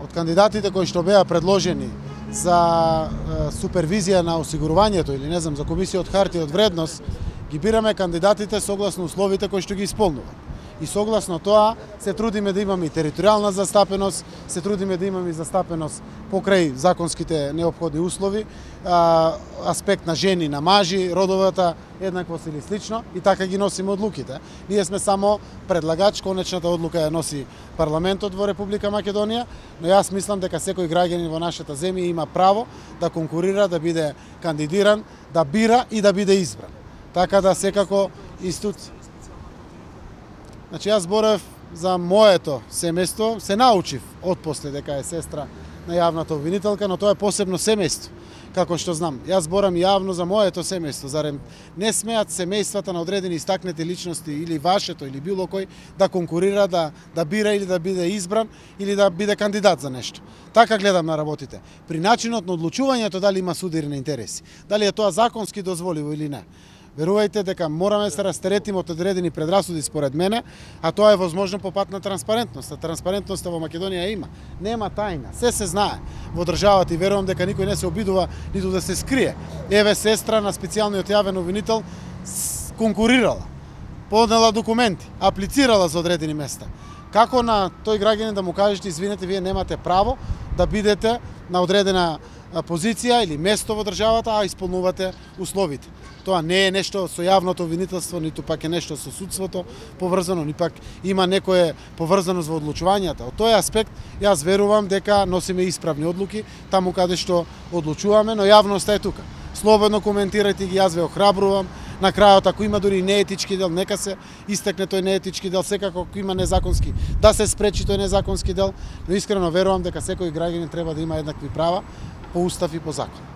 од кандидатите кои што беа предложени за супервизија на осигурувањето или не знам за комисија од хартија од вредност, ги бираме кандидатите согласно условите кои што ги исполнуваат. И согласно тоа се трудиме да имаме и територијална застапеност, се трудиме да имаме и застапеност покрај законските неопходни услови, аспект на жени, на мажи, родовата еднаквост или слично, и така ги носиме одлуките. Ние сме само предлагач, конечната одлука ја носи парламентот во Република Македонија, но јас мислам дека секој граѓанин во нашата земја има право да конкурира, да биде кандидиран, да бира и да биде избран. Така да секако Значи, јас зборев за моето семејство, се научив отпосле дека е сестра на јавната обвинителка, но тоа е посебно семејство, како што знам. Јас зборам јавно за моето семејство, зарем не смеат семејствата на одредени истакнати личности или вашето или било кој да конкурира, да бира или да биде избран или да биде кандидат за нешто. Така гледам на работите. При начинот на одлучувањето дали има судирни интереси, дали е тоа законски дозволиво или не. Верувајте дека мораме да се растеретиме од одредени предрасуди според мене, а тоа е возможно по пат на транспарентност. А транспарентноста во Македонија има. Нема тајна, се знае во државата и верувам дека никој не се обидува ниту да се скрие. Еве сестра на специјалниот јавен обвинител конкурирала, поднела документи, аплицирала за одредени места. Како на тој граѓанин да му кажете извинете, вие немате право да бидете на одредена позиција или место во државата, а исполнувате условите. Тоа не е нешто со јавното обвинителство, ниту пак е нешто со судството поврзано, ни пак има некое поврзаност во одлучувањата. Од тој аспект јас верувам дека носиме исправни одлуки таму каде што одлучуваме, но јавноста е тука. Слободно коментирајте ги, јас ве охрабрувам. На крајот, ако има дури неетички дел, нека се истекне тој неетички дел, секако ако има незаконски, да се спречи тој незаконски дел, но искрено верувам дека секој граѓанин треба да има еднакви права по устав и по закон.